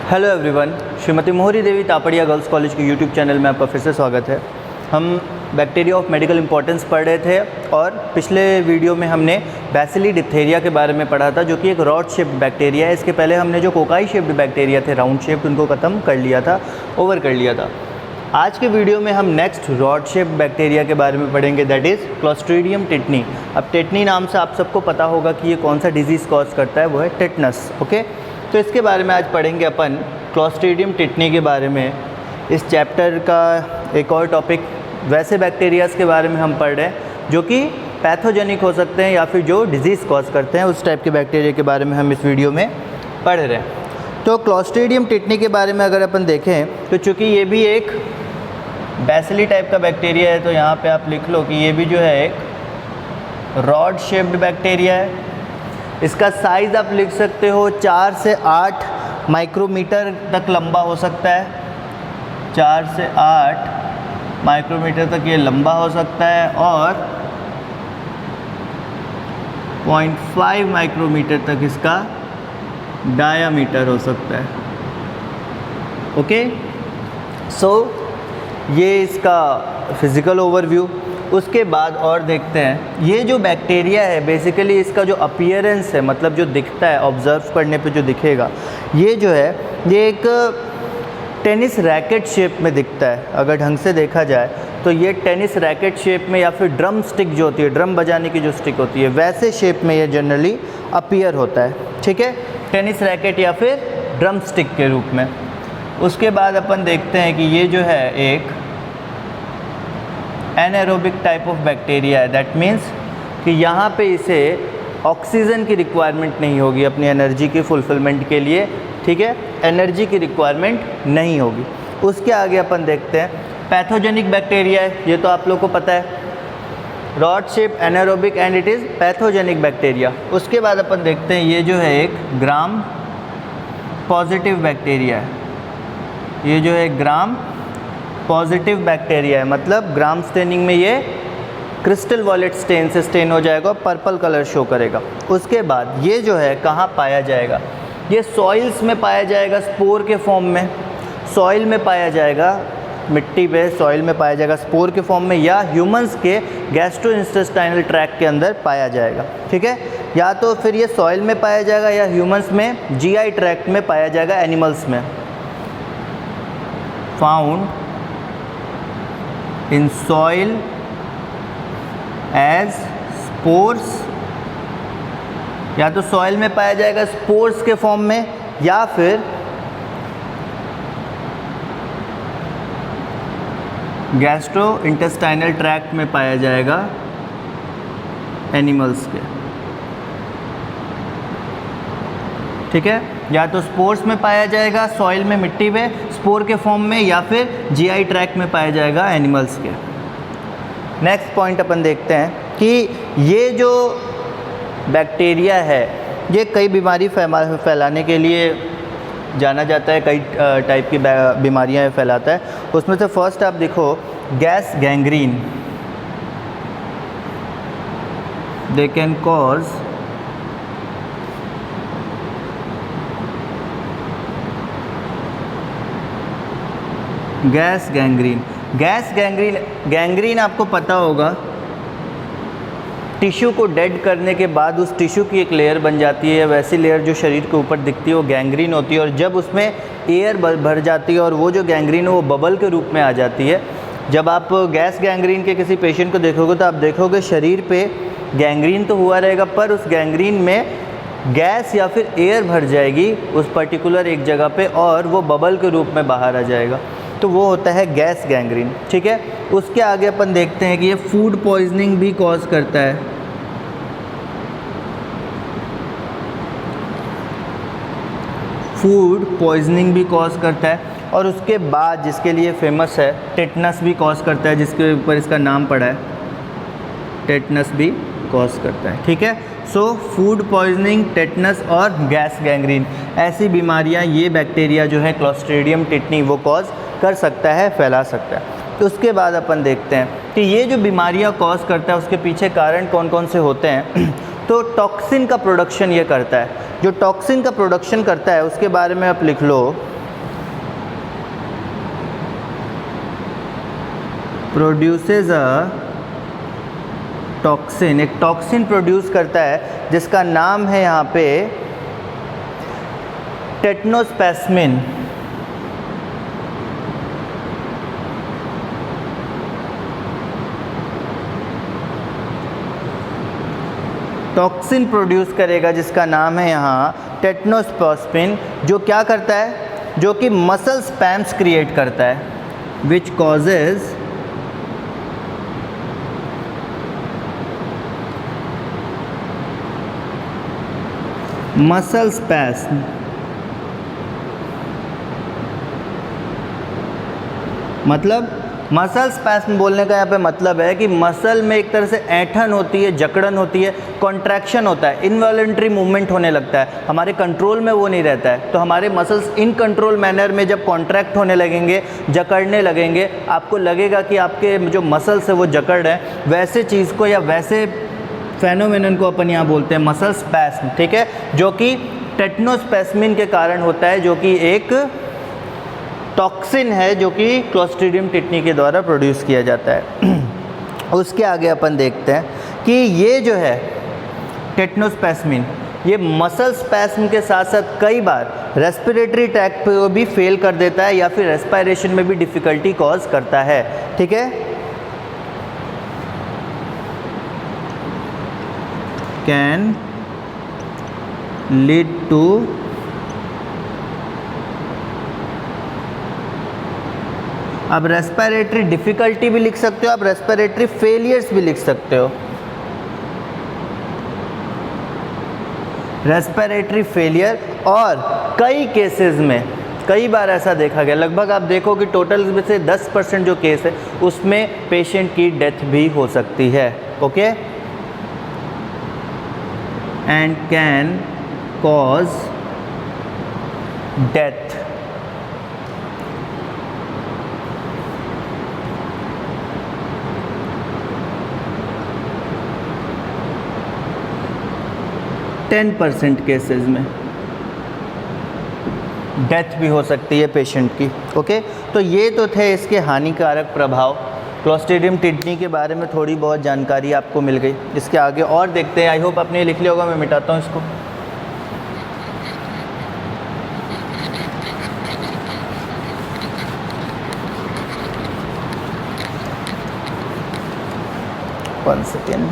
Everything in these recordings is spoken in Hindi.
हेलो एवरीवन, श्रीमती मोहरी देवी तापड़िया गर्ल्स कॉलेज के यूट्यूब चैनल में आपका फिर से स्वागत है। हम बैक्टीरिया ऑफ मेडिकल इंपॉर्टेंस पढ़ रहे थे और पिछले वीडियो में हमने बैसिली डिप्थेरिया के बारे में पढ़ा था, जो कि एक रॉड शेप्ड बैक्टीरिया है। इसके पहले हमने जो कोकाई शेप्ड बैक्टीरिया थे, राउंड शेप्ड, उनको ख़त्म कर लिया था, ओवर कर लिया था। आज के वीडियो में हम नेक्स्ट रॉड शेप्ड बैक्टीरिया के बारे में पढ़ेंगे, दैट इज़ क्लोस्ट्रीडियम टेटनी। अब टेटनी नाम से आप सबको पता होगा कि ये कौन सा डिजीज़ कॉज करता है, वो है टेटनस। ओके, तो इसके बारे में आज पढ़ेंगे अपन क्लोस्ट्रीडियम टेटनी के बारे में। इस चैप्टर का एक और टॉपिक वैसे बैक्टीरियाज़ के बारे में हम पढ़ रहे हैं जो कि पैथोजेनिक हो सकते हैं या फिर जो डिजीज़ कॉज करते हैं, उस टाइप के बैक्टीरिया के बारे में हम इस वीडियो में पढ़ रहे हैं। तो क्लोस्ट्रीडियम टेटनी के बारे में अगर अपन देखें तो चूँकि ये भी एक बैसिली टाइप का बैक्टीरिया है, तो यहाँ पे आप लिख लो कि ये भी जो है एक रॉड शेप्ड बैक्टीरिया है। इसका साइज़ आप लिख सकते हो 4 से 8 माइक्रोमीटर तक लंबा हो सकता है। 4 से 8 माइक्रोमीटर तक ये लंबा हो सकता है और 0.5 माइक्रोमीटर तक इसका डायामीटर हो सकता है। ओके, सो ये इसका फिज़िकल ओवरव्यू। उसके बाद और देखते हैं, ये जो बैक्टीरिया है बेसिकली इसका जो अपीयरेंस है, मतलब जो दिखता है, ऑब्ज़र्व करने पे जो दिखेगा, ये जो है ये एक टेनिस रैकेट शेप में दिखता है। अगर ढंग से देखा जाए तो ये टेनिस रैकेट शेप में, या फिर ड्रम स्टिक जो होती है, ड्रम बजाने की जो स्टिक होती है, वैसे शेप में ये जनरली अपीयर होता है। ठीक है, टेनिस रैकेट या फिर ड्रम स्टिक के रूप में। उसके बाद अपन देखते हैं कि ये जो है एक एनारोबिक टाइप ऑफ बैक्टीरिया है। दैट मीन्स कि यहाँ पे इसे ऑक्सीजन की रिक्वायरमेंट नहीं होगी अपनी एनर्जी की फुलफिलमेंट के लिए। ठीक है, एनर्जी की रिक्वायरमेंट नहीं होगी। उसके आगे अपन देखते हैं पैथोजेनिक बैक्टीरिया है, ये तो आप लोग को पता है, rod shape, anaerobic and it is pathogenic bacteria. उसके बाद अपन देखते हैं ये जो है एक ग्राम पॉजिटिव बैक्टीरिया है। ये जो है ग्राम पॉजिटिव बैक्टीरिया है, मतलब ग्राम स्टेनिंग में ये क्रिस्टल वॉलेट स्टेन से स्टेन हो जाएगा और पर्पल कलर शो करेगा। उसके बाद ये जो है कहाँ पाया जाएगा, ये सॉइल्स में पाया जाएगा स्पोर के फॉर्म में। सॉइल में पाया जाएगा, मिट्टी पे सॉइल में पाया जाएगा स्पोर के फॉर्म में, या ह्यूमंस के गैस्ट्रोइंटेस्टाइनल ट्रैक्ट के अंदर पाया जाएगा। ठीक है, या तो फिर ये सॉइल में पाया जाएगा या ह्यूमंस में जीआई ट्रैक्ट में पाया जाएगा, एनिमल्स में। Found in soil as spores, या तो सॉइल में पाया जाएगा स्पोर्स के फॉर्म में, या फिर गैस्ट्रो इंटेस्टाइनल ट्रैक्ट में पाया जाएगा, एनिमल्स के। ठीक है, या तो स्पोर्स में पाया जाएगा सॉइल में, मिट्टी में स्पोर के फॉर्म में, या फिर जीआई ट्रैक्ट में पाया जाएगा, एनिमल्स के। नेक्स्ट पॉइंट अपन देखते हैं कि ये जो बैक्टीरिया है ये कई बीमारी फैलाने के लिए जाना जाता है, कई टाइप की बीमारियां फैलाता है। उसमें से फर्स्ट आप देखो, gas gangrene. They can cause gas gangrene. Gas gangrene, gangrene आपको पता होगा, टिश्यू को डेड करने के बाद उस टिश्यू की एक लेयर बन जाती है, वैसी लेयर जो शरीर के ऊपर दिखती है वो गैंग्रीन होती है। और जब उसमें एयर भर जाती है और वो जो गैंग्रीन है वो बबल के रूप में आ जाती है। जब आप गैस गैंग्रीन के किसी पेशेंट को देखोगे तो आप देखोगे शरीर पे गैंग्रीन तो हुआ रहेगा, पर उस गैंग्रीन में गैस या फिर एयर भर जाएगी उस पर्टिकुलर एक जगह पे, और वो बबल के रूप में बाहर आ जाएगा, तो वो होता है गैस गैंग्रीन। ठीक है, उसके आगे अपन देखते हैं कि ये फूड पॉइजनिंग भी कॉज करता है। फूड पॉइजनिंग भी कॉज करता है। और उसके बाद जिसके लिए फेमस है, टेटनस भी कॉज करता है, जिसके ऊपर इसका नाम पड़ा है, टेटनस भी कॉज करता है। ठीक है, सो फूड पॉइजनिंग, टेटनस और गैस गैंग्रीन, ऐसी बीमारियां ये बैक्टीरिया जो है क्लोस्ट्रीडियम टेटनी वो कॉज कर सकता है, फैला सकता है। तो उसके बाद अपन देखते हैं कि ये जो बीमारियां कॉज करता है उसके पीछे कारण कौन कौन से होते हैं। तो टॉक्सिन का प्रोडक्शन ये करता है। जो टॉक्सिन का प्रोडक्शन करता है उसके बारे में आप लिख लो, प्रोड्यूसेस अ टॉक्सिन, एक टॉक्सिन प्रोड्यूस करता है जिसका नाम है यहाँ पे टेटनोस्पैस्मिन। टॉक्सिन प्रोड्यूस करेगा जिसका नाम है यहाँ टेटनोस्पैस्मिन, जो क्या करता है, जो कि मसल स्पैम्स क्रिएट करता है, विच कॉजेज मसल स्पैस्म। मतलब मसल स्पैस्म बोलने का यहाँ पे मतलब है कि मसल में एक तरह से ऐंठन होती है, जकड़न होती है, कॉन्ट्रैक्शन होता है, इनवॉलंटरी मूवमेंट होने लगता है, हमारे कंट्रोल में वो नहीं रहता है। तो हमारे मसल्स इन कंट्रोल मैनर में जब कॉन्ट्रैक्ट होने लगेंगे, जकड़ने लगेंगे, आपको लगेगा कि आपके जो मसल्स है वो जकड़ रहे हैं, वैसे चीज़ को या वैसे फेनोमेनन को अपन यहाँ बोलते हैं मसल स्पैस्म, ठीक है, जो कि टेटनोस्पैस्मिन के कारण होता है, जो कि एक टॉक्सिन है जो कि क्लोस्ट्रीडियम टिटनी के द्वारा प्रोड्यूस किया जाता है। उसके आगे अपन देखते हैं कि ये जो है टेटनोस्पैस्मिन, ये मसल स्पैस्म के साथ साथ कई बार रेस्पिरेटरी ट्रैक्ट पे भी फेल कर देता है या फिर रेस्पिरेशन में भी डिफ़िकल्टी कॉज करता है, ठीक है। कैन लीड टू अब रेस्पिरेटरी डिफ़िकल्टी भी लिख सकते हो, आप रेस्पिरेटरी फेलियर्स भी लिख सकते हो। रेस्पिरेटरी फेलियर, और कई केसेस में कई बार ऐसा देखा गया, लगभग आप देखो कि टोटल में से 10% जो केस है उसमें पेशेंट की डेथ भी हो सकती है, okay. And can cause death. Ten 10% cases में डेथ भी हो सकती है पेशेंट की, ओके। तो ये तो थे इसके हानिकारक प्रभाव। क्लोस्ट्रीडियम टिटनी के बारे में थोड़ी बहुत जानकारी आपको मिल गई। इसके आगे और देखते हैं। आई होप आपने लिख लिया होगा, मैं मिटाता हूँ इसको। One second.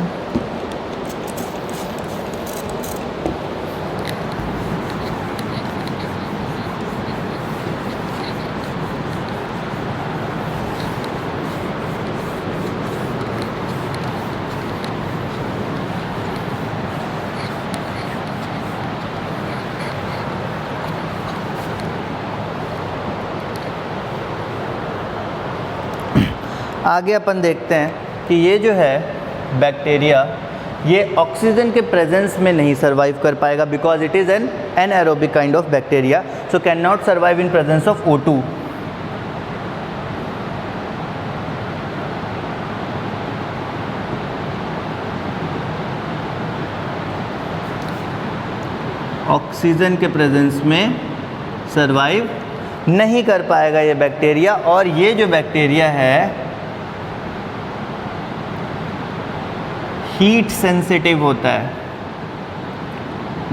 आगे अपन देखते हैं कि ये जो है बैक्टीरिया, ये ऑक्सीजन के प्रेजेंस में नहीं सर्वाइव कर पाएगा because it is an anaerobic kind of bacteria, so can not survive in presence of O2। Oxygen के प्रेजेंस में सर्वाइव नहीं कर पाएगा ये बैक्टीरिया। और ये जो बैक्टीरिया है हीट सेंसिटिव होता है,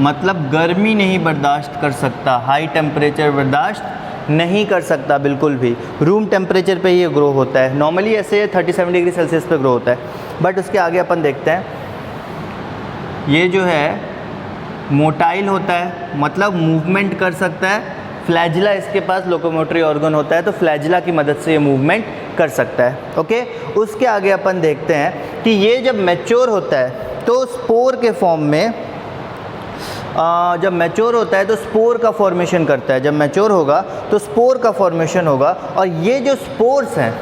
मतलब गर्मी नहीं बर्दाश्त कर सकता, हाई टेम्परेचर बर्दाश्त नहीं कर सकता बिल्कुल भी। रूम टेम्परेचर पे ये ग्रो होता है, नॉर्मली ऐसे 37 डिग्री सेल्सियस पे ग्रो होता है। बट उसके आगे अपन देखते हैं, ये जो है मोटाइल होता है, मतलब मूवमेंट कर सकता है। फ्लैजिला इसके पास लोकोमोटरी ऑर्गन होता है, तो फ्लैजिला की मदद से ये मूवमेंट कर सकता है, ओके। उसके आगे अपन देखते हैं कि ये जब मैच्योर होता है तो स्पोर के फॉर्म में जब मैच्योर होता है तो स्पोर का फॉर्मेशन करता है। जब मैच्योर होगा तो स्पोर का फॉर्मेशन होगा, और ये जो स्पोर्स हैं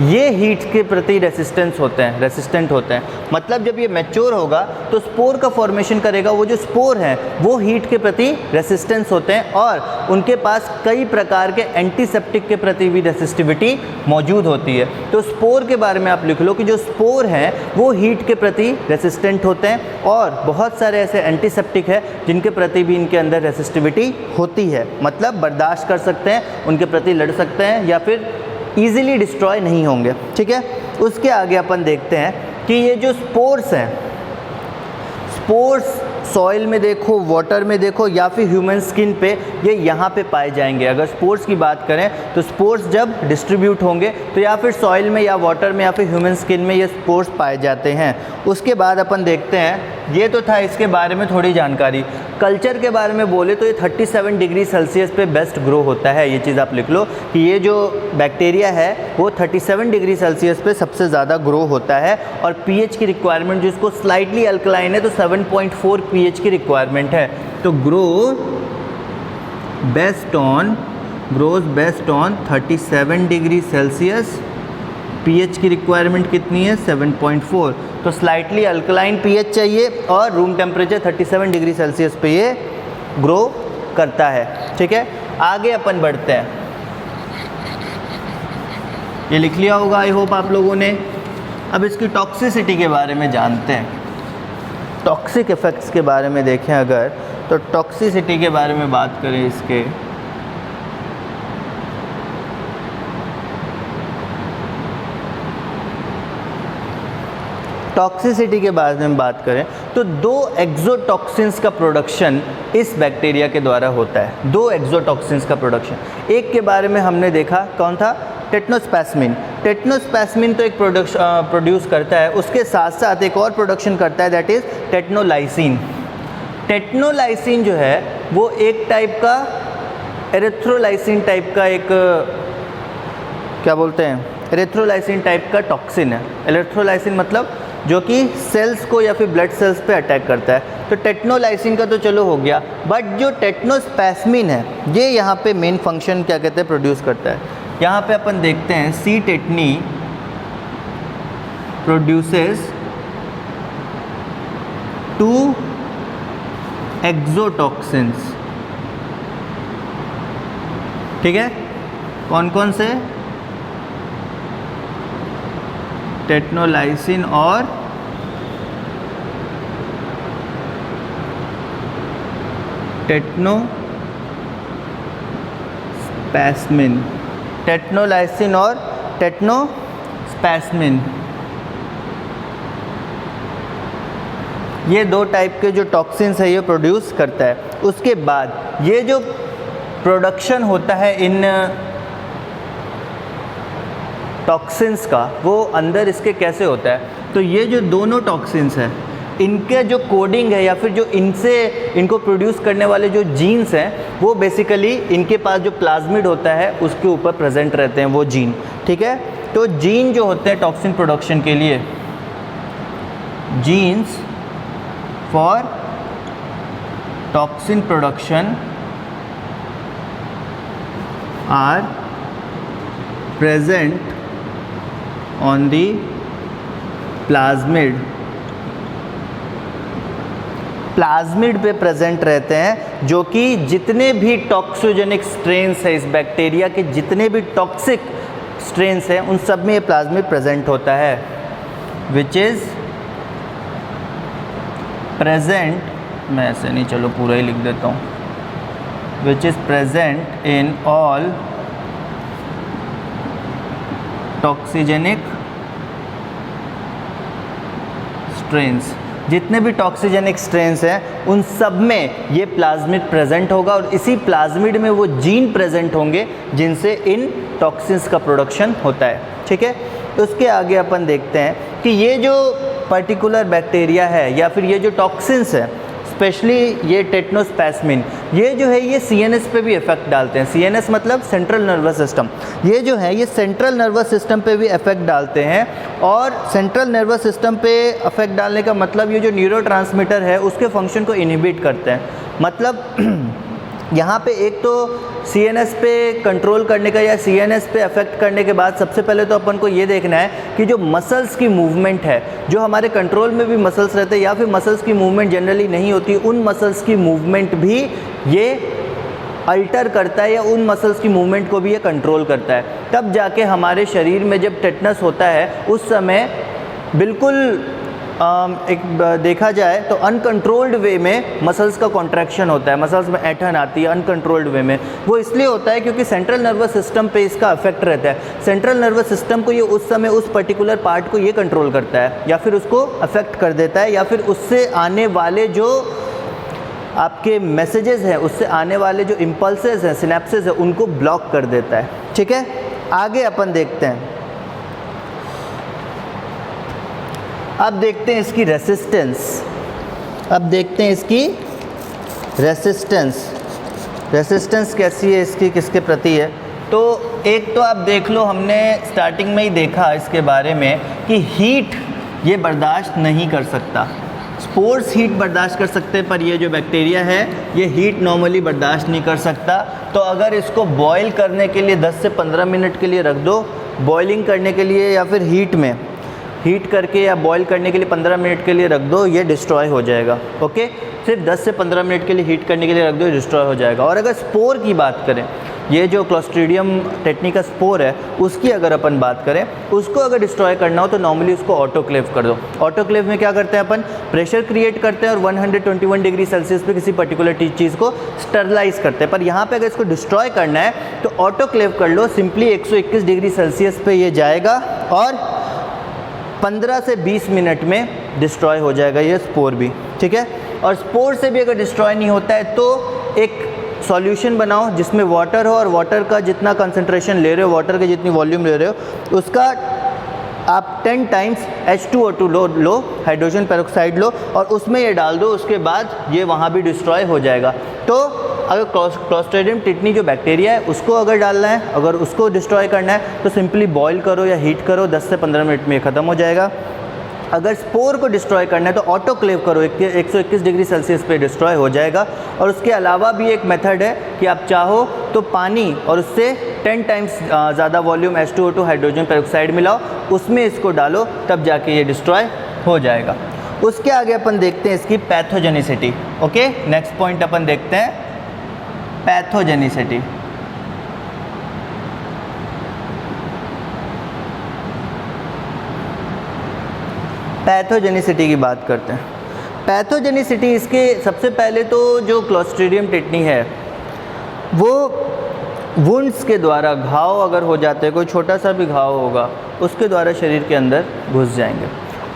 ये हीट के प्रति रेसिस्टेंट होते हैं। मतलब जब ये मैच्योर होगा तो स्पोर का फॉर्मेशन करेगा। वो जो स्पोर हैं वो हीट के प्रति रेसिस्टेंस होते हैं, और उनके पास कई प्रकार के एंटीसेप्टिक के प्रति भी रेसिस्टिविटी मौजूद होती है। तो स्पोर के बारे में आप लिख लो कि जो स्पोर हैं वो हीट के प्रति रेसिस्टेंट होते हैं, और बहुत सारे ऐसे एंटीसेप्टिक है जिनके प्रति भी इनके अंदर रेसिस्टिविटी होती है, मतलब बर्दाश्त कर सकते हैं, उनके प्रति लड़ सकते हैं या फिर ईजिली डिस्ट्रॉय नहीं होंगे, ठीक है। उसके आगे अपन देखते हैं कि ये जो स्पोर्स हैं, स्पोर्स सॉइल में देखो, वाटर में देखो या फिर ह्यूमन स्किन पे, ये यहाँ पे पाए जाएंगे। अगर स्पोर्स की बात करें तो स्पोर्स जब डिस्ट्रीब्यूट होंगे तो या फिर सॉइल में या वाटर में या फिर ह्यूमन स्किन में ये स्पोर्स पाए जाते हैं। उसके बाद अपन देखते हैं, ये तो था इसके बारे में थोड़ी जानकारी। कल्चर के बारे में बोले तो ये 37 डिग्री सेल्सियस पे बेस्ट ग्रो होता है। ये चीज़ आप लिख लो कि ये जो बैक्टीरिया है वो 37 डिग्री सेल्सियस पे सबसे ज़्यादा ग्रो होता है। और पीएच की रिक्वायरमेंट, जिसको स्लाइटली अल्कलाइन है तो 7.4 पीएच की रिक्वायरमेंट है। तो grows best on 37 degree Celsius. PH की रिक्वायरमेंट कितनी है? 7.4। तो स्लाइटली अल्कलाइन पीएच चाहिए और रूम टेम्परेचर 37 डिग्री सेल्सियस पे ये ग्रो करता है, ठीक है। आगे अपन बढ़ते हैं, ये लिख लिया होगा आई होप आप लोगों ने। अब इसकी टॉक्सिसिटी के बारे में जानते हैं। टॉक्सिक इफ़ेक्ट्स के बारे में देखें अगर, तो टॉक्सिसिटी के बारे में बात करें इसके, टॉक्सिसिटी के बारे में बात करें तो 2 एक्सोटॉक्सिन्स का प्रोडक्शन इस बैक्टीरिया के द्वारा होता है। 2 एक्सोटॉक्सिन्स का प्रोडक्शन। एक के बारे में हमने देखा, कौन था? टेट्नोस्पैस्मिन। टेट्नोस्पैस्मिन तो एक प्रोड्यूस करता है, उसके साथ साथ एक और प्रोडक्शन करता है, दैट इज़ टेट्नोलाइसिन। टेट्नोलाइसिन जो है वो एक टाइप का एरिथ्रोलाइसिन टाइप का एक, क्या बोलते हैं, एरिथ्रोलाइसिन टाइप का टॉक्सिन है। एरिथ्रोलाइसिन मतलब जो कि सेल्स को या फिर ब्लड सेल्स पे अटैक करता है। तो टेट्नोलाइसिन का तो चलो हो गया, बट जो टेट्नोस्पैस्मिन है ये यहाँ पे मेन फंक्शन क्या कहते हैं, प्रोड्यूस करता है। यहाँ पे अपन देखते हैं सी टेटनी प्रोड्यूसेस 2 एक्सोटॉक्सिन्स, ठीक है। कौन कौन से? टेट्नोलाइसिन और टेट्नोस्पैस्मिन। टेट्नोलाइसिन और टेट्नोस्पैस्मिन, ये 2 टाइप के जो टॉक्सिन्स है ये प्रोड्यूस करता है। उसके बाद ये जो प्रोडक्शन होता है इन टॉक्सिन्स का, वो अंदर इसके कैसे होता है? तो ये जो दोनों टॉक्सिन्स हैं इनके जो कोडिंग है या फिर जो इनको प्रोड्यूस करने वाले जो जीन्स हैं वो बेसिकली इनके पास जो प्लाज्मिड होता है उसके ऊपर प्रेजेंट रहते हैं वो जीन, ठीक है। तो जीन जो होते हैं टॉक्सिन प्रोडक्शन के लिए, genes for toxin production are present on the plasmid. Plasmid पे प्रेजेंट रहते हैं, जो कि जितने भी टॉक्सोजेनिक स्ट्रेन्स है इस बैक्टीरिया के, जितने भी टॉक्सिक स्ट्रेन्स हैं उन सब में ये प्लाज्मिड प्रेजेंट होता है, विच इज़ प्रेजेंट, मैं ऐसे नहीं, चलो पूरा ही लिख देता हूँ, which is present in all toxigenic strains. जितने भी टॉक्सिजेनिक स्ट्रेन्स हैं उन सब में ये प्लाज्मिड प्रेजेंट होगा और इसी प्लाज्मिड में वो जीन प्रेजेंट होंगे जिनसे इन टॉक्सिन्स का प्रोडक्शन होता है, ठीक है। तो उसके आगे अपन देखते हैं कि ये जो पर्टिकुलर बैक्टीरिया है या फिर ये जो टॉक्सिन्स है, स्पेशली ये टेट्नोस्पैस्मिन, ये जो है ये सीएनएस पे भी इफेक्ट डालते हैं। सीएनएस मतलब सेंट्रल नर्वस सिस्टम। ये जो है ये सेंट्रल नर्वस सिस्टम पे भी इफेक्ट डालते हैं और सेंट्रल नर्वस सिस्टम पे इफेक्ट डालने का मतलब ये जो न्यूरोट्रांसमीटर है उसके फंक्शन को इनहिबिट करते हैं। मतलब यहाँ पे एक तो सीएनएस पे कंट्रोल करने का या सीएनएस पे अफेक्ट करने के बाद सबसे पहले तो अपन को ये देखना है कि जो मसल्स की मूवमेंट है, जो हमारे कंट्रोल में भी मसल्स रहते हैं या फिर मसल्स की मूवमेंट जनरली नहीं होती, उन मसल्स की मूवमेंट भी ये अल्टर करता है या उन मसल्स की मूवमेंट को भी ये कंट्रोल करता है। तब जाके हमारे शरीर में जब टेटनस होता है उस समय बिल्कुल एक देखा जाए तो अनकंट्रोल्ड वे में मसल्स का कॉन्ट्रैक्शन होता है, मसल्स में ऐंठन आती है अनकंट्रोल्ड वे में। वो इसलिए होता है क्योंकि सेंट्रल नर्वस सिस्टम पे इसका इफेक्ट रहता है। सेंट्रल नर्वस सिस्टम को ये उस समय उस पर्टिकुलर पार्ट को ये कंट्रोल करता है या फिर उसको अफेक्ट कर देता है, या फिर उससे आने वाले जो आपके मैसेजेस हैं, उससे आने वाले जो इम्पल्सेस हैं, सिनेप्सेस हैं, उनको ब्लॉक कर देता है। ठीक है, आगे अपन देखते हैं। अब देखते हैं इसकी रेसिस्टेंस। अब देखते हैं इसकी रेसिस्टेंस कैसी है इसकी, किसके प्रति है। तो एक तो आप देख लो, हमने स्टार्टिंग में ही देखा इसके बारे में कि हीट ये बर्दाश्त नहीं कर सकता। स्पोर्स हीट बर्दाश्त कर सकते हैं, पर ये जो बैक्टीरिया है ये हीट नॉर्मली बर्दाश्त नहीं कर सकता। तो अगर इसको बॉईल करने के लिए 10 से 15 मिनट के लिए रख दो, बॉइलिंग करने के लिए या फिर हीट करके या बॉईल करने के लिए 15 मिनट के लिए रख दो, ये डिस्ट्रॉय हो जाएगा। ओके, सिर्फ 10 से 15 मिनट के लिए हीट करने के लिए रख दो, ये डिस्ट्रॉय हो जाएगा। और अगर स्पोर की बात करें, ये जो क्लोस्ट्रीडियम टेक्नी का स्पोर है उसकी अगर अपन बात करें, उसको अगर डिस्ट्रॉय करना हो तो नॉर्मली उसको ऑटोक्लेव कर दो। ऑटोक्लेव में क्या करते हैं अपन, प्रेशर क्रिएट करते हैं और 121 डिग्री सेल्सियस पे किसी पर्टिकुलर चीज़ को स्टरलाइज करते हैं। पर यहाँ पे अगर इसको डिस्ट्रॉय करना है तो ऑटोक्लेव कर लो, सिंपली 121 डिग्री सेल्सियस पे ये जाएगा और 15 से 20 मिनट में डिस्ट्रॉय हो जाएगा ये स्पोर भी। ठीक है, और स्पोर से भी अगर डिस्ट्रॉय नहीं होता है तो एक सॉल्यूशन बनाओ जिसमें वाटर हो, और वाटर का जितना कंसंट्रेशन ले रहे हो, वाटर की जितनी वॉल्यूम ले रहे हो, उसका आप 10 टाइम्स H2O2 लो, हाइड्रोजन पेरोक्साइड लो, और उसमें ये डाल दो। उसके बाद ये वहाँ भी डिस्ट्रॉय हो जाएगा। तो अगर क्लोस्ट्रीडियम टिटनी जो बैक्टीरिया है उसको अगर डालना है, अगर उसको डिस्ट्रॉय करना है तो सिंपली बॉईल करो या हीट करो, 10 से 15 मिनट में ख़त्म हो जाएगा। अगर स्पोर को डिस्ट्रॉय करना है तो ऑटोक्लेव करो, 121 डिग्री सेल्सियस पे डिस्ट्रॉय हो जाएगा। और उसके अलावा भी एक मेथड है कि आप चाहो तो पानी और उससे 10 टाइम्स ज़्यादा वॉल्यूम H2O2 हाइड्रोजन पेरोक्साइड मिलाओ, उसमें इसको डालो, तब जाके ये डिस्ट्रॉय हो जाएगा। उसके आगे अपन देखते हैं इसकी पैथोजेनिसिटी। ओके, नेक्स्ट पॉइंट अपन देखते हैं पैथोजेनिसिटी। पैथोजेनिसिटी की बात करते हैं। पैथोजेनिसिटी इसके सबसे पहले तो जो क्लोस्ट्रीडियम टिटनी है वो वुंड्स के द्वारा, घाव अगर हो जाते हैं, कोई छोटा सा भी घाव होगा उसके द्वारा शरीर के अंदर घुस जाएंगे।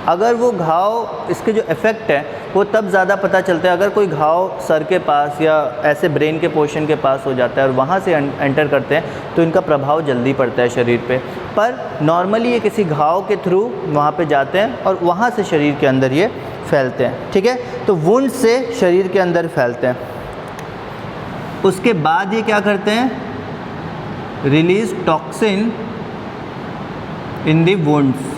अगर वो घाव, इसके जो इफ़ेक्ट है वो तब ज़्यादा पता चलता है अगर कोई घाव सर के पास या ऐसे ब्रेन के पोर्शन के पास हो जाता है और वहाँ से एंटर करते हैं तो इनका प्रभाव जल्दी पड़ता है शरीर पे। पर नॉर्मली ये किसी घाव के थ्रू वहाँ पे जाते हैं और वहाँ से शरीर के अंदर ये फैलते हैं। ठीक है, तो वुंड से शरीर के अंदर फैलते हैं। उसके बाद ये क्या करते हैं, रिलीज टॉक्सिन इन दी वुंड्स।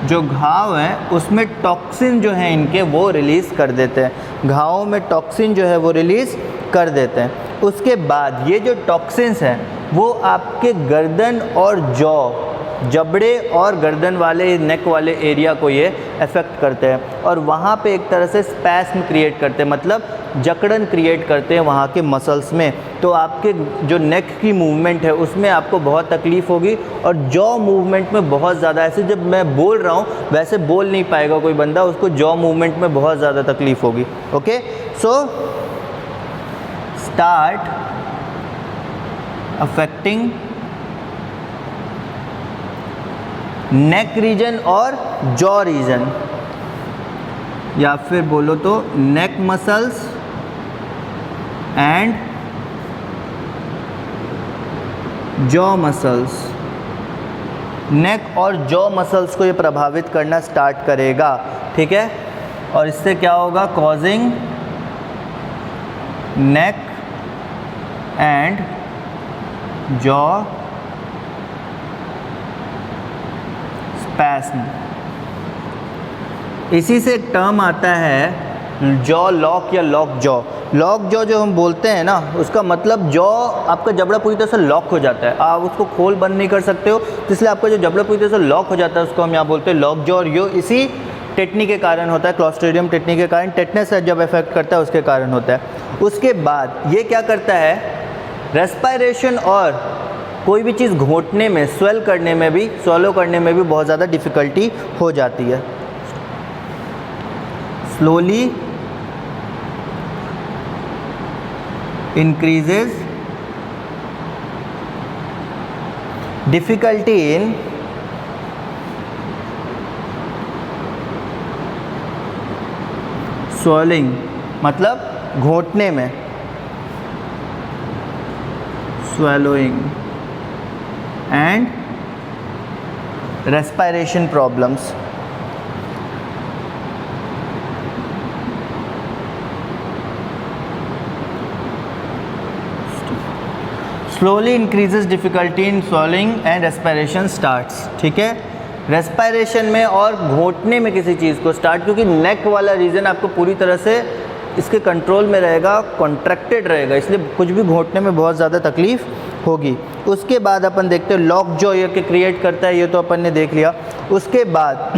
जो घाव है उसमें टॉक्सिन जो है इनके वो रिलीज़ कर देते हैं, घावों में टॉक्सिन जो है वो रिलीज़ कर देते हैं। उसके बाद ये जो टॉक्सिन्स हैं वो आपके गर्दन और जॉ, जबड़े और गर्दन वाले, नेक वाले एरिया को ये अफेक्ट करते हैं और वहाँ पे एक तरह से स्पैस्म क्रिएट करते हैं, मतलब जकड़न क्रिएट करते हैं वहाँ के मसल्स में। तो आपके जो नेक की मूवमेंट है उसमें आपको बहुत तकलीफ़ होगी और जॉ मूवमेंट में बहुत ज़्यादा, ऐसे जब मैं बोल रहा हूँ वैसे बोल नहीं पाएगा कोई बंदा, उसको जॉ मूवमेंट में बहुत ज़्यादा तकलीफ़ होगी। Okay, so start affecting neck region और जॉ रीजन, या फिर बोलो तो नेक मसल्स एंड जॉ मसल्स। नेक और जॉ मसल्स को ये प्रभावित करना स्टार्ट करेगा। ठीक है, और इससे क्या होगा, कॉजिंग नेक एंड जॉ स्पैस्म। इसी से एक टर्म आता है जॉ लॉक या लॉक जॉ। लॉक जॉ जो हम बोलते हैं ना, उसका मतलब जॉ आपका जबड़ा पूरी तरह से लॉक हो जाता है, आप उसको खोल बंद नहीं कर सकते हो, तो इसलिए आपका जो जबड़ा पूरी तरह से लॉक हो जाता है उसको हम यहाँ बोलते हैं लॉक जॉ। और यो इसी टेटनी के कारण होता है, क्लोस्ट्रीडियम टेटनी के कारण, टेटनस जब इफेक्ट करता है उसके कारण होता है। उसके बाद ये क्या करता है, रेस्पिरेशन और कोई भी चीज़ घोंटने में, स्वेल करने में भी, स्वॉलो करने में भी बहुत ज़्यादा डिफ़िकल्टी हो जाती है। Slowly increases difficulty in swallowing, मतलब घोंटने में, swallowing and respiration problems। Slowly increases difficulty in swallowing and respiration starts। ठीक है, रेस्पायरेशन में और घोंटने में किसी चीज़ को स्टार्ट, क्योंकि नेक वाला रीजन आपको पूरी तरह से इसके कंट्रोल में रहेगा, कॉन्ट्रैक्टेड रहेगा, इसलिए कुछ भी घोंटने में बहुत ज़्यादा तकलीफ़ होगी। उसके बाद अपन देखते हैं लॉक जो ये के क्रिएट करता है, ये तो अपन ने देख लिया। उसके बाद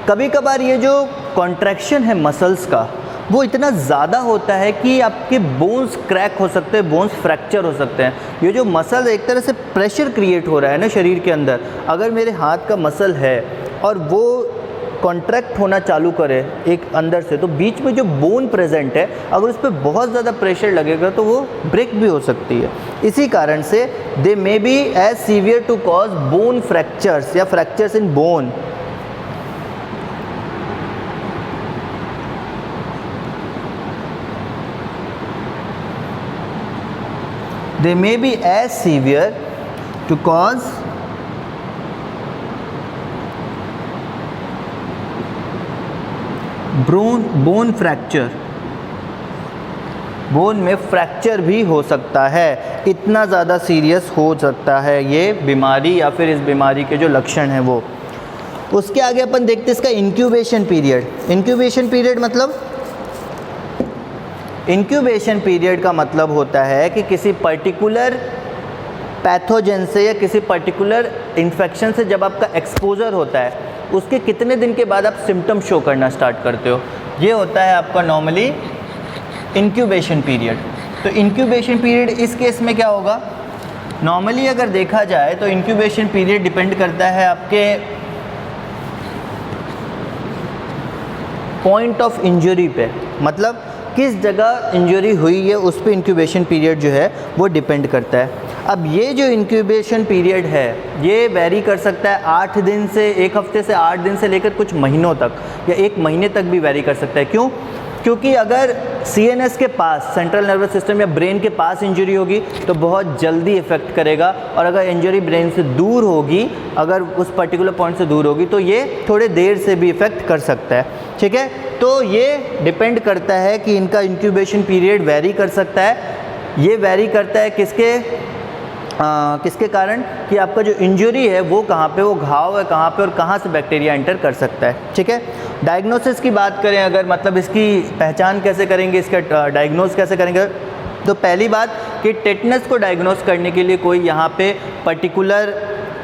कभी कभार ये जो कॉन्ट्रैक्शन है मसल्स का वो इतना ज़्यादा होता है कि आपके बोन्स क्रैक हो सकते हैं, बोन्स फ्रैक्चर हो सकते हैं। ये जो मसल एक तरह से प्रेशर क्रिएट हो रहा है ना शरीर के अंदर, अगर मेरे हाथ का मसल है और वो कॉन्ट्रैक्ट होना चालू करे एक अंदर से, तो बीच में जो बोन प्रेजेंट है अगर उस पर बहुत ज़्यादा प्रेशर लगेगा तो वो ब्रेक भी हो सकती है। इसी कारण से they may be as severe to cause bone fractures या fractures in bone. They may be as severe to cause bone fracture। Bone में फ्रैक्चर भी हो सकता है, इतना ज़्यादा सीरियस हो सकता है ये बीमारी या फिर इस बीमारी के जो लक्षण हैं वो। उसके आगे अपन देखते हैं इसका इंक्यूबेशन पीरियड। इंक्यूबेशन पीरियड मतलब, इंक्यूबेशन पीरियड का मतलब होता है कि किसी पर्टिकुलर पैथोजन से या किसी पर्टिकुलर इन्फेक्शन से जब आपका एक्सपोजर होता है उसके कितने दिन के बाद आप सिम्टम शो करना स्टार्ट करते हो, ये होता है आपका नॉर्मली इंक्यूबेशन पीरियड। तो इंक्यूबेशन पीरियड इस केस में क्या होगा, नॉर्मली अगर देखा जाए तो इंक्यूबेशन पीरियड डिपेंड करता है आपके पॉइंट ऑफ इंजरी पे, मतलब किस जगह इंजरी हुई है उस पे इंक्यूबेशन पीरियड जो है वो डिपेंड करता है। अब ये जो इंक्यूबेशन पीरियड है ये वेरी कर सकता है 8 दिन से, 1 हफ्ते से 8 दिन से लेकर कुछ महीनों तक या 1 महीने तक भी वेरी कर सकता है। क्यों? क्योंकि अगर CNS के पास, सेंट्रल नर्वस सिस्टम या ब्रेन के पास इंजरी होगी तो बहुत जल्दी इफ़ेक्ट करेगा, और अगर इंजरी ब्रेन से दूर होगी, अगर उस पर्टिकुलर पॉइंट से दूर होगी तो ये थोड़े देर से भी इफ़ेक्ट कर सकता है। ठीक है, तो ये डिपेंड करता है कि इनका इंक्यूबेशन पीरियड वेरी कर सकता है। ये वेरी करता है किसके कारण, कि आपका जो इंजरी है वो कहाँ पे, वो घाव है कहाँ पे और कहाँ से बैक्टीरिया एंटर कर सकता है। ठीक है, डायग्नोसिस की बात करें अगर, मतलब इसकी पहचान कैसे करेंगे, इसका डायग्नोस कैसे करेंगे, तो पहली बात कि टेटनस को डायग्नोस करने के लिए कोई यहाँ पे पर्टिकुलर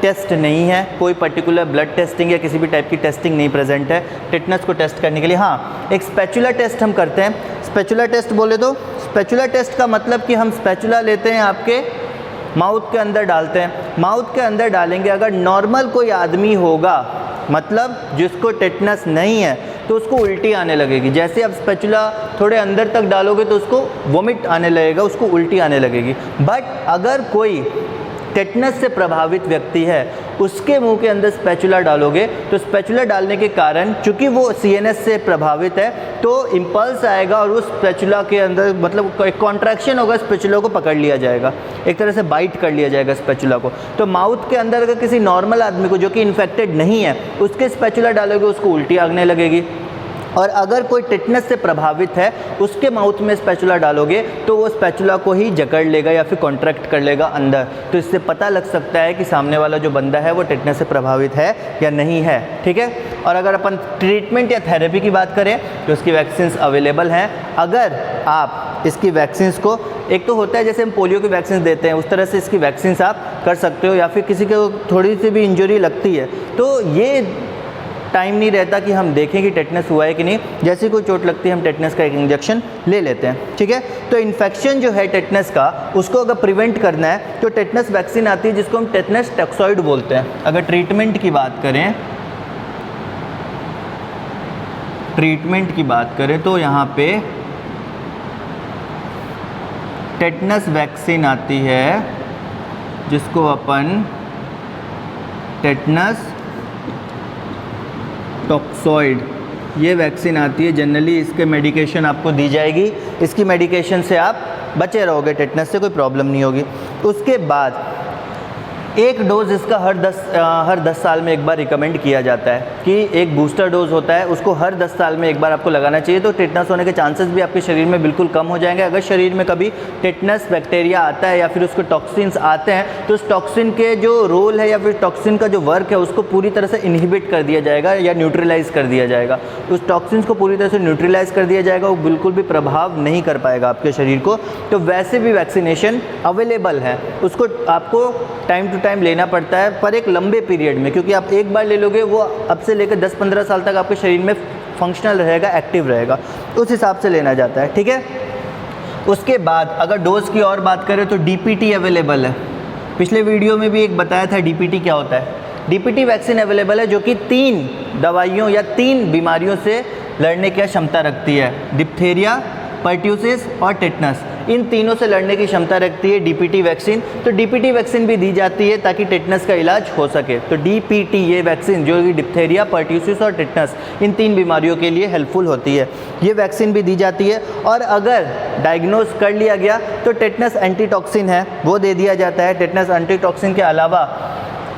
टेस्ट नहीं है, कोई पर्टिकुलर ब्लड टेस्टिंग या किसी भी टाइप की टेस्टिंग नहीं प्रेजेंट है टेटनस को टेस्ट करने के लिए। हाँ, एक स्पैचुला टेस्ट हम करते हैं। स्पैचुला टेस्ट बोले तो, स्पैचुला टेस्ट का मतलब कि हम स्पैचुला लेते हैं, आपके माउथ के अंदर डालते हैं। माउथ के अंदर डालेंगे, अगर नॉर्मल कोई आदमी होगा, मतलब जिसको टेटनस नहीं है, तो उसको उल्टी आने लगेगी। जैसे आप स्पैचुला थोड़े अंदर तक डालोगे तो उसको वोमिट आने लगेगा, उसको उल्टी आने लगेगी। बट अगर कोई टेटनस से प्रभावित व्यक्ति है, उसके मुंह के अंदर स्पैचुला डालोगे तो स्पैचुला डालने के कारण, चूँकि वो CNS से प्रभावित है, तो इम्पल्स आएगा और उस स्पैचुला के अंदर मतलब एक कॉन्ट्रैक्शन होगा, स्पैचुला को पकड़ लिया जाएगा, एक तरह से बाइट कर लिया जाएगा स्पैचुला को। तो माउथ के अंदर अगर किसी नॉर्मल आदमी को जो कि इन्फेक्टेड नहीं है उसके स्पैचुला डालोगे, उसको उल्टी आने लगेगी। और अगर कोई टेटनस से प्रभावित है उसके माउथ में स्पैचुला डालोगे तो वो स्पैचुला को ही जकड़ लेगा या फिर कॉन्ट्रैक्ट कर लेगा अंदर। तो इससे पता लग सकता है कि सामने वाला जो बंदा है वो टेटनस से प्रभावित है या नहीं है। ठीक है, और अगर अपन ट्रीटमेंट या थेरेपी की बात करें तो इसकी वैक्सीन्स अवेलेबल हैं। अगर आप इसकी वैक्सीन्स को, एक तो होता है जैसे हम पोलियो की वैक्सीन देते हैं, उस तरह से इसकी वैक्सीन्स आप कर सकते हो, या फिर किसी को थोड़ी सी भी इंजरी लगती है तो ये टाइम नहीं रहता कि हम देखें कि टेटनस हुआ है कि नहीं। जैसे कोई चोट लगती है हम टेटनस का एक इंजेक्शन ले लेते हैं, ठीक है। तो इन्फेक्शन जो है टेटनस का, उसको अगर प्रिवेंट करना है तो टेटनस वैक्सीन आती है जिसको हम टेटनस टॉक्सॉइड बोलते हैं। अगर ट्रीटमेंट की बात करें तो यहाँ पे टेटनस वैक्सीन आती है जिसको अपन टेटनस टॉक्सॉइड, ये वैक्सीन आती है। जनरली इसके मेडिकेशन आपको दी जाएगी, इसकी मेडिकेशन से आप बचे रहोगे, टेटनस से कोई प्रॉब्लम नहीं होगी। उसके बाद एक डोज़ इसका हर 10 साल में एक बार रिकमेंड किया जाता है कि एक बूस्टर डोज होता है, उसको हर 10 साल में एक बार आपको लगाना चाहिए। तो टेटनस होने के चांसेस भी आपके शरीर में बिल्कुल कम हो जाएंगे। अगर शरीर में कभी टेटनस बैक्टीरिया आता है या फिर उसके टॉक्सिन्स आते हैं तो उस टॉक्सिन के जो रोल है या फिर टॉक्सिन का जो वर्क है उसको पूरी तरह से इनहिबिट कर दिया जाएगा या न्यूट्रलाइज कर दिया जाएगा। उस टॉक्सिन्स को पूरी तरह से न्यूट्रलाइज कर दिया जाएगा, वो बिल्कुल भी प्रभाव नहीं कर पाएगा आपके शरीर को। तो वैसे भी वैक्सीनेशन अवेलेबल है, उसको आपको टाइम टू टाइम लेना पड़ता है पर एक लंबे पीरियड में, क्योंकि आप एक बार ले लोगे वो अब से लेकर 10-15 साल तक आपके शरीर में फंक्शनल रहेगा, एक्टिव रहेगा, उस हिसाब से लेना जाता है, ठीक है। उसके बाद अगर डोज की और बात करें तो डीपीटी अवेलेबल है। पिछले वीडियो में भी एक बताया था डीपीटी क्या होता है। डीपीटी वैक्सीन अवेलेबल है जो कि 3 दवाइयों या 3 बीमारियों से लड़ने की क्षमता रखती है, डिप्थेरिया, पर्ट्यूसिस और टेटनस। इन तीनों से लड़ने की क्षमता रखती है डीपीटी वैक्सीन। तो डीपीटी वैक्सीन भी दी जाती है ताकि टेटनस का इलाज हो सके। तो डीपीटी ये वैक्सीन जो कि डिप्थेरिया, पर्ट्यूसिस और टेटनस, इन 3 बीमारियों के लिए हेल्पफुल होती है। ये वैक्सीन भी दी जाती है। और अगर डायग्नोज कर लिया गया तो टेटनस एंटीटॉक्सिन है वो दे दिया जाता है। टेटनस एंटीटॉक्सिन के अलावा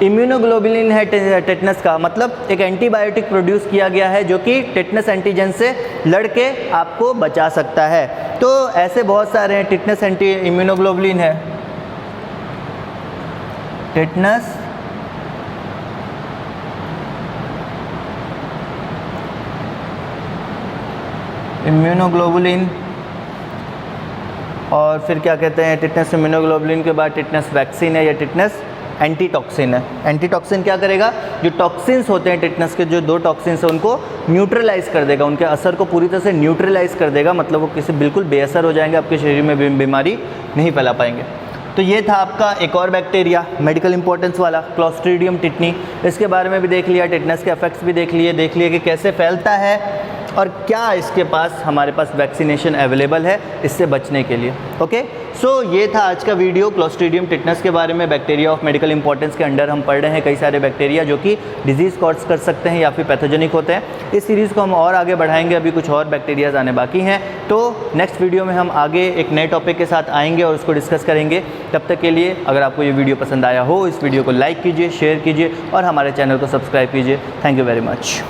इम्यूनोग्लोबुलिन है टेटनस का, मतलब एक एंटीबायोटिक प्रोड्यूस किया गया है जो कि टेटनस एंटीजन से लड़के आपको बचा सकता है। तो ऐसे बहुत सारे हैं। टेटनस एंटी इम्यूनोग्लोबुलिन है, टेटनस इम्यूनोग्लोबुलिन, और फिर क्या कहते हैं, टेटनस इम्यूनोग्लोबुलिन के बाद टेटनस वैक्सीन है या टेटनस एंटीटॉक्सिन है। एंटीटॉक्सिन क्या करेगा, जो टॉक्सिन्स होते हैं टेटनस के, जो 2 टॉक्सिन्स हैं उनको न्यूट्रलाइज कर देगा, उनके असर को पूरी तरह से न्यूट्रलाइज कर देगा, मतलब वो किसी बिल्कुल बेअसर हो जाएंगे, आपके शरीर में बीमारी नहीं फैला पाएंगे। तो ये था आपका एक और बैक्टीरिया मेडिकल इंपॉर्टेंस वाला, क्लोस्ट्रीडियम टिटनी। इसके बारे में भी देख लिया, टेटनस के इफेक्ट्स भी देख लिए कि कैसे फैलता है और क्या इसके पास हमारे पास वैक्सीनेशन अवेलेबल है इससे बचने के लिए। ओके, सो ये था आज का वीडियो क्लोस्ट्रीडियम टिटनस के बारे में। बैक्टीरिया ऑफ मेडिकल इंपॉर्टेंस के अंडर हम पढ़ रहे हैं कई सारे बैक्टीरिया जो कि डिजीज़ कॉज कर सकते हैं या फिर पैथोजेनिक होते हैं। इस सीरीज़ को हम और आगे बढ़ाएंगे, अभी कुछ और बैक्टीरियाज आने बाकी हैं। तो नेक्स्ट वीडियो में हम आगे एक नए टॉपिक के साथ आएंगे और उसको डिस्कस करेंगे। तब तक के लिए अगर आपको ये वीडियो पसंद आया हो, इस वीडियो को लाइक कीजिए, शेयर कीजिए और हमारे चैनल को सब्सक्राइब कीजिए। Thank you very much.